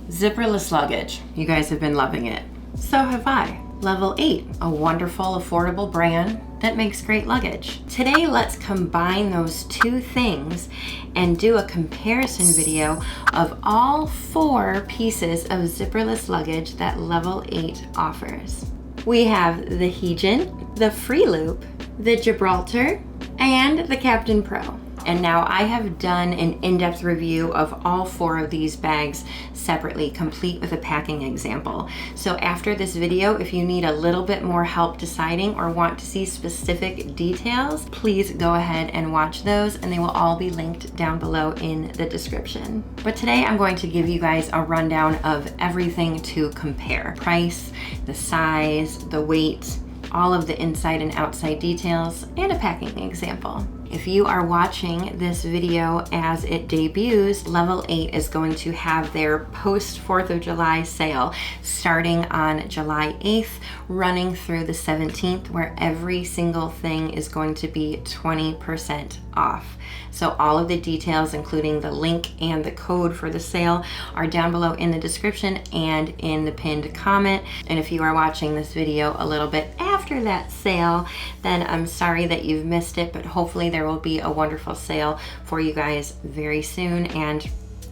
Zipperless luggage. You guys have been loving it. So have I. Level8, a wonderful, affordable brand that makes great luggage. Today, let's combine those two things and do a comparison video of all 4 pieces of zipperless luggage that Level8 offers. We have the Heejin, the Free Loop, the Gibraltar, and the Captain Pro. And now I have done an in-depth review of all 4 of these bags separately, complete with a packing example. So after this video, if you need a little bit more help deciding or want to see specific details, please go ahead and watch those, and they will all be linked down below in the description. But today I'm going to give you guys a rundown of everything to compare. Price, the size, the weight, all of the inside and outside details, and a packing example. If you are watching this video as it debuts, Level8 is going to have their post 4th of July sale starting on July 8th, running through the 17th, where every single thing is going to be 20% off. So all of the details, including the link and the code for the sale, are down below in the description and in the pinned comment. And if you are watching this video a little bit after that sale, then I'm sorry that you've missed it, but hopefully there will be a wonderful sale for you guys very soon, and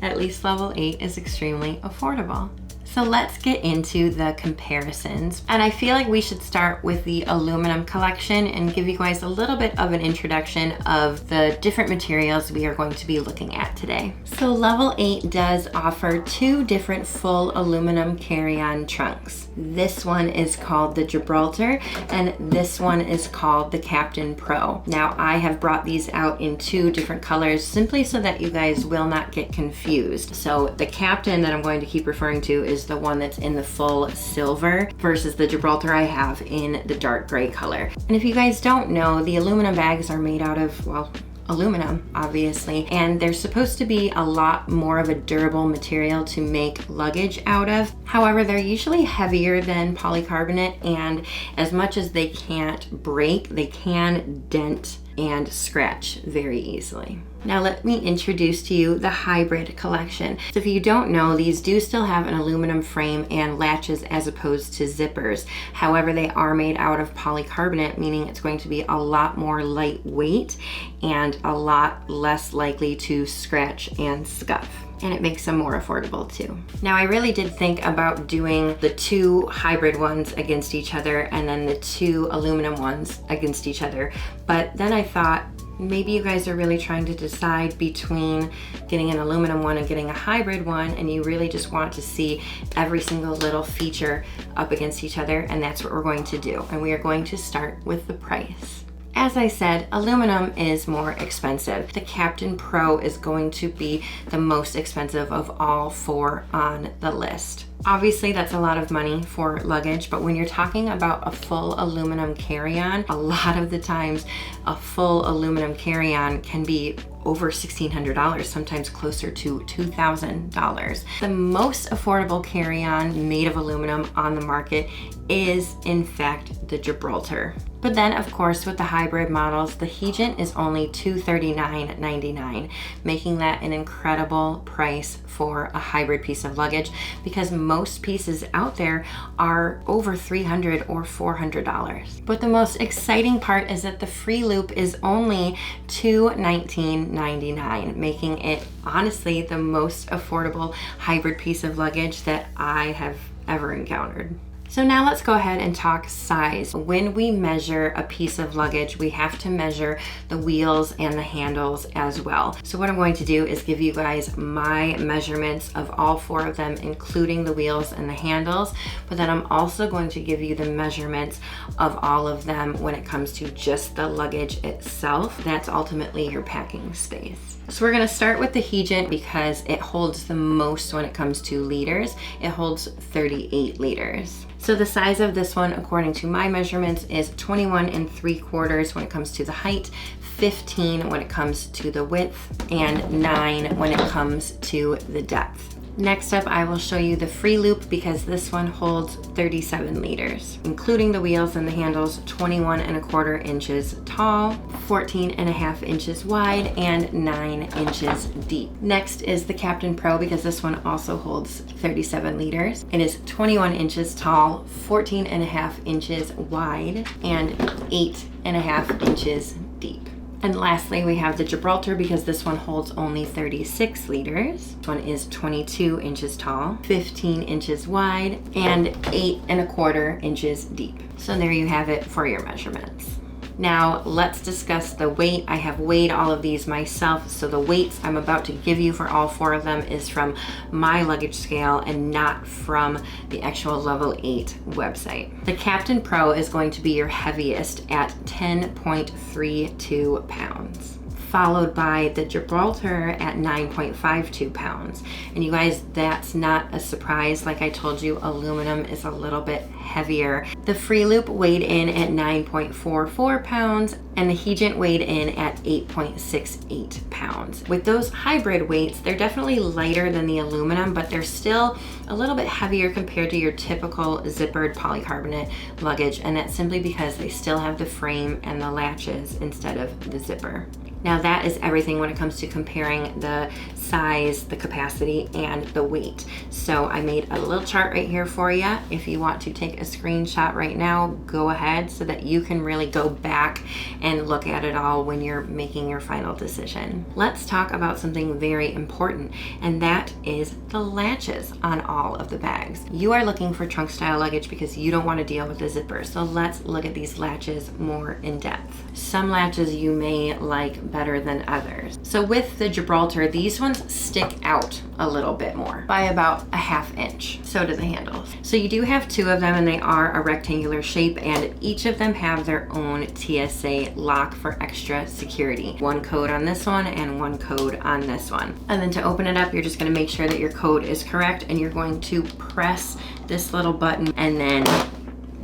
at least Level8 is extremely affordable. So let's get into the comparisons. And I feel like we should start with the aluminum collection and give you guys a little bit of an introduction of the different materials we are going to be looking at today. So Level8 does offer 2 different full aluminum carry-on trunks. This one is called the Gibraltar, and this one is called the Captain Pro. Now I have brought these out in 2 different colors simply so that you guys will not get confused. So the Captain that I'm going to keep referring to is the one that's in the full silver, versus the Gibraltar I have in the dark gray color. And if you guys don't know, the aluminum bags are made out of, well, aluminum, obviously, and they're supposed to be a lot more of a durable material to make luggage out of. However, they're usually heavier than polycarbonate, and as much as they can't break, they can dent and scratch very easily. Now let me introduce to you the hybrid collection. So if you don't know, these do still have an aluminum frame and latches as opposed to zippers. However, they are made out of polycarbonate, meaning it's going to be a lot more lightweight and a lot less likely to scratch and scuff. And it makes them more affordable too. Now I really did think about doing the 2 hybrid ones against each other and then the 2 aluminum ones against each other. But then I thought, maybe you guys are really trying to decide between getting an aluminum one and getting a hybrid one, and you really just want to see every single little feature up against each other, and that's what we're going to do. And we are going to start with the price. As I said, aluminum is more expensive. The Captain Pro is going to be the most expensive of all 4 on the list. Obviously, that's a lot of money for luggage, but when you're talking about a full aluminum carry-on, a lot of the times a full aluminum carry-on can be over $1,600, sometimes closer to $2,000. The most affordable carry-on made of aluminum on the market is, in fact, the Gibraltar. But then, of course, with the hybrid models, the Heejin is only $239.99, making that an incredible price for a hybrid piece of luggage, because most pieces out there are over $300 or $400. But the most exciting part is that the Free Loop is only $219.99, making it honestly the most affordable hybrid piece of luggage that I have ever encountered. So now let's go ahead and talk size. When we measure a piece of luggage, we have to measure the wheels and the handles as well. So what I'm going to do is give you guys my measurements of all 4 of them, including the wheels and the handles, but then I'm also going to give you the measurements of all of them when it comes to just the luggage itself. That's ultimately your packing space. So we're gonna start with the Heejin because it holds the most when it comes to liters. It holds 38 liters. So the size of this one, according to my measurements, is 21 3/4 when it comes to the height, 15 when it comes to the width, and 9 when it comes to the depth. Next up, I will show you the free loop because this one holds 37 liters, including the wheels and the handles, 21¼ inches tall, 14½ inches wide, and 9 inches deep. Next is the Captain Pro because this one also holds 37 liters. It is 21 inches tall, 14½ inches wide, and 8½ inches deep. And lastly, we have the Gibraltar because this one holds only 36 liters. This one is 22 inches tall, 15 inches wide, and 8¼ inches deep. So there you have it for your measurements. Now let's discuss the weight. I have weighed all of these myself, so the weights I'm about to give you for all 4 of them is from my luggage scale and not from the actual Level 8 website. The Captain Pro is going to be your heaviest at 10.32 pounds. Followed by the Gibraltar at 9.52 pounds. And you guys, that's not a surprise. Like I told you, aluminum is a little bit heavier. The Free Loop weighed in at 9.44 pounds and the Hegent weighed in at 8.68 pounds. With those hybrid weights, they're definitely lighter than the aluminum, but they're still a little bit heavier compared to your typical zippered polycarbonate luggage, and that's simply because they still have the frame and the latches instead of the zipper. Now that is everything when it comes to comparing the size, the capacity, and the weight. So I made a little chart right here for you. If you want to take a screenshot right now, go ahead so that you can really go back and look at it all when you're making your final decision. Let's talk about something very important, and that is the latches on all of the bags. You are looking for trunk style luggage because you don't want to deal with the zipper. So let's look at these latches more in depth. Some latches you may like better than others. So with the Gibraltar, these ones stick out a little bit more by about a ½ inch. So do the handles. So you do have 2 of them and they are a rectangular shape, and each of them have their own TSA lock for extra security. 1 code on this one and 1 code on this one. And then to open it up, you're just gonna make sure that your code is correct and you're going to press this little button and then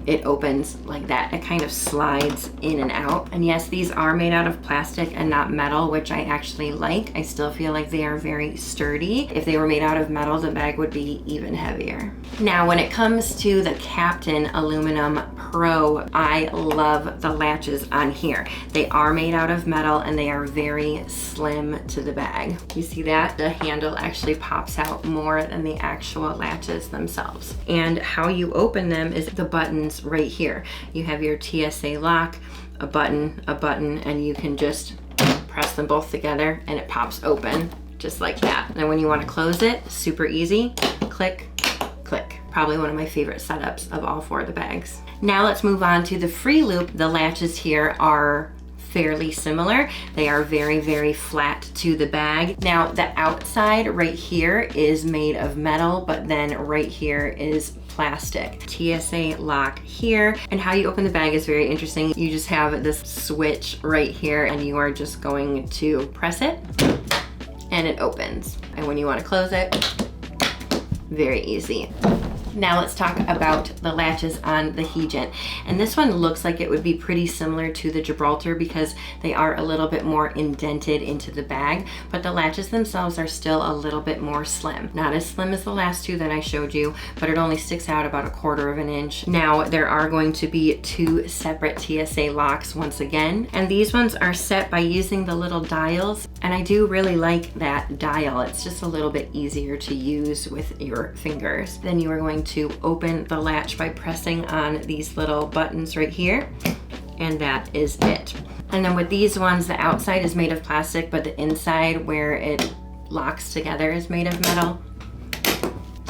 it opens like that. It kind of slides in and out. And yes, these are made out of plastic and not metal, which I actually like. I still feel like they are very sturdy. If they were made out of metal, the bag would be even heavier. Now, when it comes to the Captain Aluminum Pro, I love the latches on here. They are made out of metal and they are very slim to the bag. You see that? The handle actually pops out more than the actual latches themselves. And how you open them is the buttons right here. You have your TSA lock, a button, and you can just press them both together and it pops open just like that. And then when you want to close it, super easy, click, click. Probably one of my favorite setups of all 4 of the bags. Now let's move on to the Free Loop. The latches here are fairly similar. They are very, very flat to the bag. Now the outside right here is made of metal, but then right here is plastic. TSA lock here. And how you open the bag is very interesting. You just have this switch right here and you are just going to press it and it opens. And when you want to close it, very easy. Now let's talk about the latches on the Hegent. And this one looks like it would be pretty similar to the Gibraltar because they are a little bit more indented into the bag, but the latches themselves are still a little bit more slim. Not as slim as the last 2 that I showed you, but it only sticks out about 1/4 inch. Now there are going to be 2 separate TSA locks once again, and these ones are set by using the little dials, and I do really like that dial. It's just a little bit easier to use with your fingers. Then you are going to open the latch by pressing on these little buttons right here, and that is it. And then with these ones, the outside is made of plastic, but the inside where it locks together is made of metal.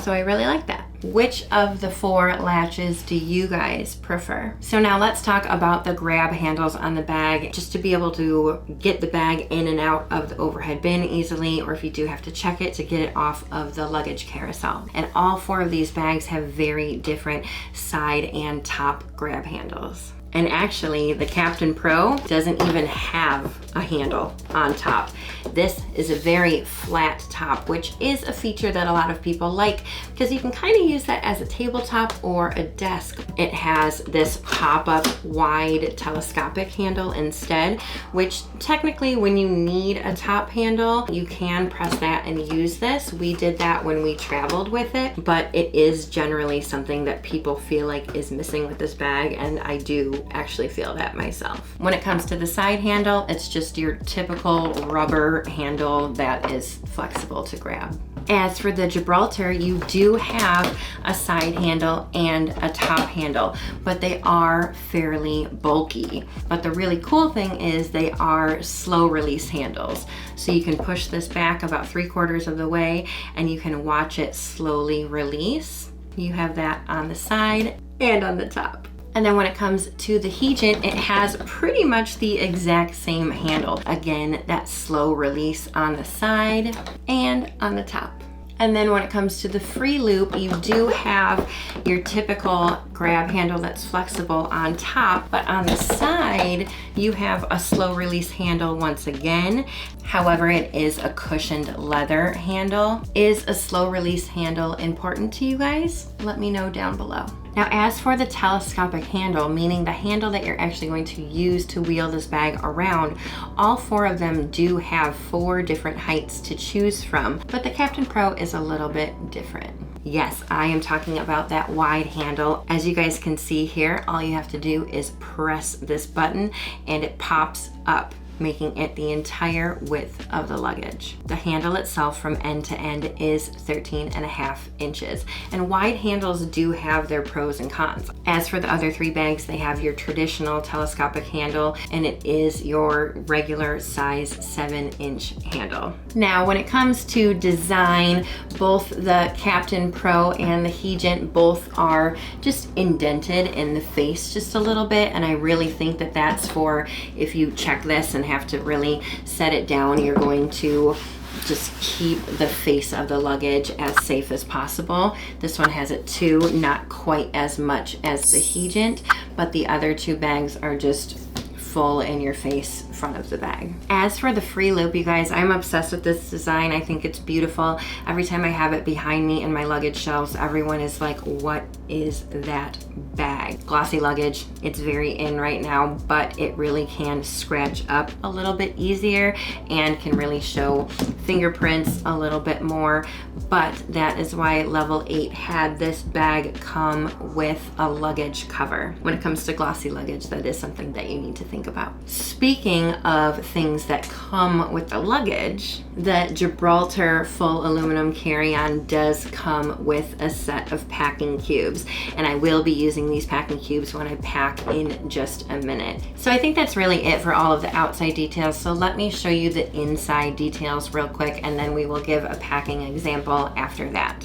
So I really like that. Which of the 4 latches do you guys prefer? So now let's talk about the grab handles on the bag, just to be able to get the bag in and out of the overhead bin easily, or if you do have to check it, to get it off of the luggage carousel. And all 4 of these bags have very different side and top grab handles. And actually, the Captain Pro doesn't even have a handle on top. This is a very flat top, which is a feature that a lot of people like because you can kind of use that as a tabletop or a desk. It has this pop-up wide telescopic handle instead, which technically when you need a top handle, you can press that and use this. We did that when we traveled with it, but it is generally something that people feel like is missing with this bag, and I do actually feel that myself. When it comes to the side handle, it's just your typical rubber handle that is flexible to grab. As for the Gibraltar, you do have a side handle and a top handle, but they are fairly bulky. But the really cool thing is they are slow release handles. So you can push this back about 3/4 of the way and you can watch it slowly release. You have that on the side and on the top. And then when it comes to the Hegent, it has pretty much the exact same handle. Again, that slow release on the side and on the top. And then when it comes to the free loop, you do have your typical grab handle that's flexible on top, but on the side, you have a slow release handle once again. However, it is a cushioned leather handle. Is a slow release handle important to you guys? Let me know down below. Now, as for the telescopic handle, meaning the handle that you're actually going to use to wheel this bag around, all 4 of them do have 4 different heights to choose from, but the Captain Pro is a little bit different. Yes, I am talking about that wide handle. As you guys can see here, all you have to do is press this button and it pops up, making it the entire width of the luggage. The handle itself from end to end is 13.5 inches, and wide handles do have their pros and cons. As for the other 3 bags, they have your traditional telescopic handle, and it is your regular size 7-inch handle. Now, when it comes to design, both the Captain Pro and the Hegent both are just indented in the face just a little bit, and I really think that that's for if you check this and have to really set it down, you're going to just keep the face of the luggage as safe as possible. This one has it too, not quite as much as the Hegent, but the other 2 bags are just full in your face front of the bag. As for the free loop, you guys, I'm obsessed with this design. I think it's beautiful. Every time I have it behind me in my luggage shelves, everyone is like, what is that bag? Glossy luggage, it's very in right now, but it really can scratch up a little bit easier and can really show fingerprints a little bit more. But that is why Level 8 had this bag come with a luggage cover. When it comes to glossy luggage, that is something that you need to think about. Speaking of things that come with the luggage, the Gibraltar full aluminum carry-on does come with a set of packing cubes, and I will be using these packing cubes when I pack in just a minute. So I think that's really it for all of the outside details. So let me show you the inside details real quick, and then we will give a packing example after that.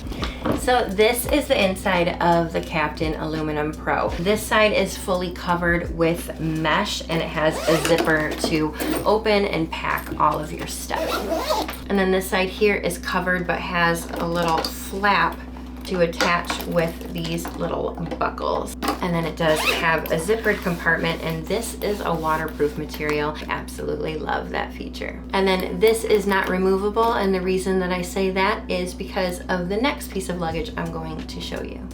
So this is the inside of the Captain Aluminum Pro. This side is fully covered with mesh, and it has a zipper to open and pack all of your stuff. And then this side here is covered but has a little flap to attach with these little buckles. And then it does have a zippered compartment, and this is a waterproof material. I absolutely love that feature. And then this is not removable, and the reason that I say that is because of the next piece of luggage I'm going to show you.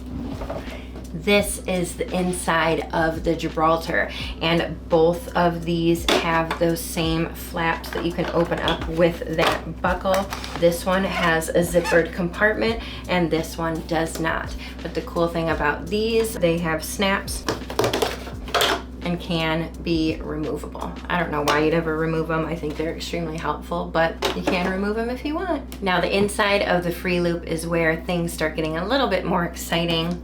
This is the inside of the Gibraltar, and both of these have those same flaps that you can open up with that buckle. This one has a zippered compartment and this one does not. But the cool thing about these, they have snaps and can be removable. I don't know why you'd ever remove them. I think they're extremely helpful, but you can remove them if you want. Now the inside of the free loop is where things start getting a little bit more exciting,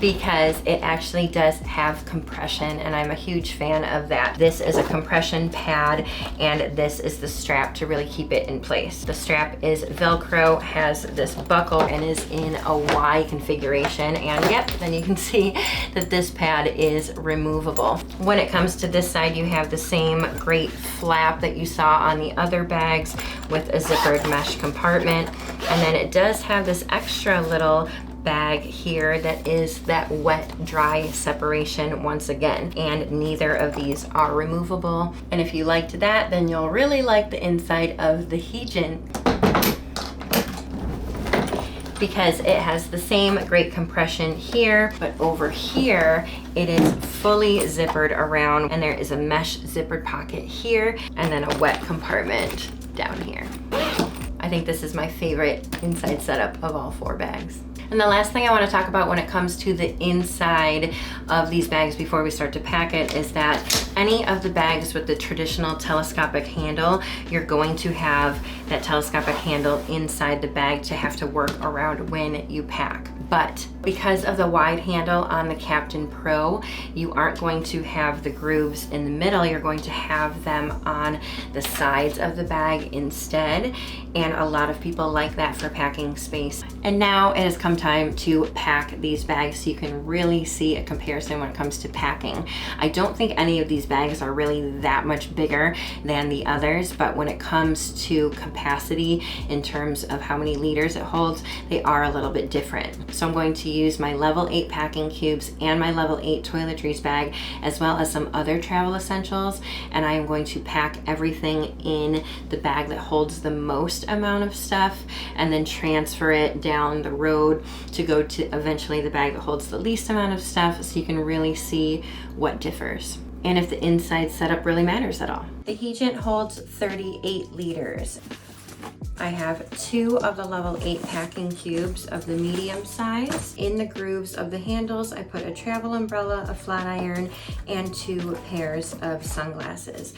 because it actually does have compression, and I'm a huge fan of that. This is a compression pad, and this is the strap to really keep it in place. The strap is Velcro, has this buckle, and is in a Y configuration, and yep, then you can see that this pad is removable. When it comes to this side, you have the same great flap that you saw on the other bags with a zippered mesh compartment. And then it does have this extra little bag here that is that wet dry separation once again, and neither of these are removable. And if you liked that, then you'll really like the inside of the Heejin, because it has the same great compression here, but over here it is fully zippered around, and there is a mesh zippered pocket here and then a wet compartment down here. I think this is my favorite inside setup of all 4 bags. And the last thing I want to talk about when it comes to the inside of these bags before we start to pack it is that any of the bags with the traditional telescopic handle, you're going to have that telescopic handle inside the bag to have to work around when you pack. But because of the wide handle on the Captain Pro, you aren't going to have the grooves in the middle. You're going to have them on the sides of the bag instead. And a lot of people like that for packing space. And now it has come time to pack these bags so you can really see a comparison when it comes to packing. I don't think any of these bags are really that much bigger than the others, but when it comes to capacity in terms of how many liters it holds, they are a little bit different. So I'm going to use my Level 8 packing cubes and my Level 8 toiletries bag, as well as some other travel essentials, and I am going to pack everything in the bag that holds the most amount of stuff and then transfer it down the road to go to eventually the bag that holds the least amount of stuff, so you can really see what differs and if the inside setup really matters at all. The Heejin holds 38 liters. I have 2 of the Level 8 packing cubes of the medium size. In the grooves of the handles, I put a travel umbrella, a flat iron, and 2 pairs of sunglasses.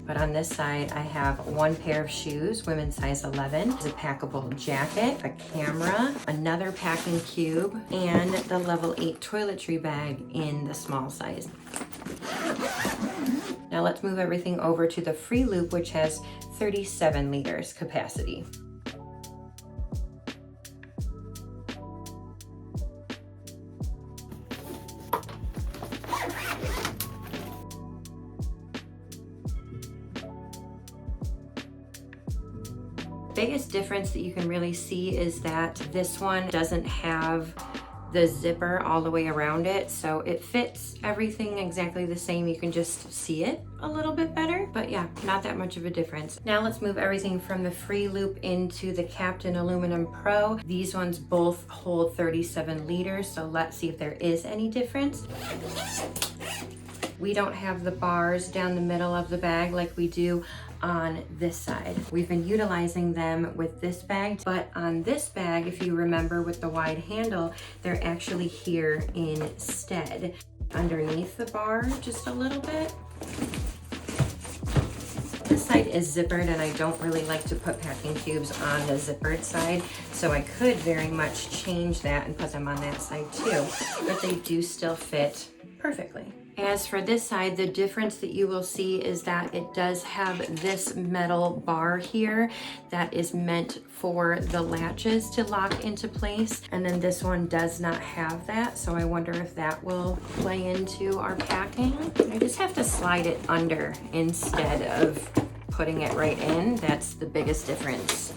But on this side, I have 1 pair of shoes, women's size 11, a packable jacket, a camera, another packing cube, and the Level 8 toiletry bag in the small size. Now let's move everything over to the free loop, which has 37 liters capacity. Biggest difference that you can really see is that this one doesn't have the zipper all the way around it, so it fits everything exactly the same. You can just see it a little bit better, but yeah, not that much of a difference. Now let's move everything from the free loop into the Captain Aluminum Pro. These ones both hold 37 liters, so let's see if there is any difference. We don't have the bars down the middle of the bag like we do on this side. We've been utilizing them with this bag, but on this bag, if you remember with the wide handle, they're actually here instead. Underneath the bar, just a little bit. This side is zippered, and I don't really like to put packing cubes on the zippered side, so I could very much change that and put them on that side too, but they do still fit perfectly. As for this side, the difference that you will see is that it does have this metal bar here that is meant for the latches to lock into place, and then this one does not have that, so I wonder if that will play into our packing. I just have to slide it under instead of putting it right in. That's the biggest difference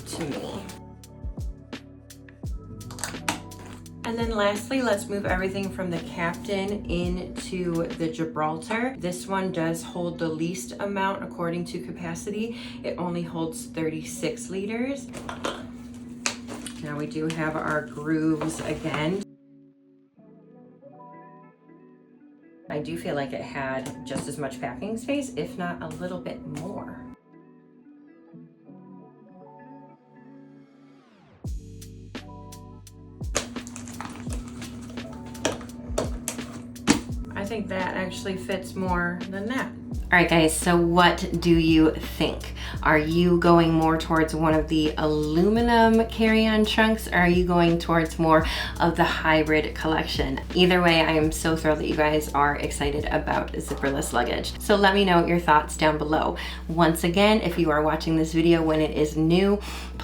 to me. And then lastly, let's move everything from the Captain into the Gibraltar. This one does hold the least amount according to capacity. It only holds 36 liters. Now we do have our grooves again. I do feel like it had just as much packing space, if not a little bit more. I think that actually fits more than that. All right guys, so what do you think? Are you going more towards one of the aluminum carry-on trunks, or are you going towards more of the hybrid collection? Either way, I am so thrilled that you guys are excited about zipperless luggage. So let me know your thoughts down below. Once again, if you are watching this video when it is new,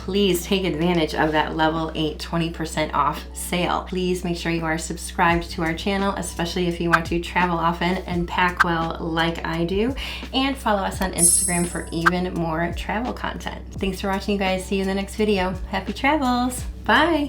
please take advantage of that Level 8 20% off sale. Please make sure you are subscribed to our channel, especially if you want to travel often and pack well like I do, and follow us on Instagram for even more travel content. Thanks for watching, you guys. See you in the next video. Happy travels. Bye.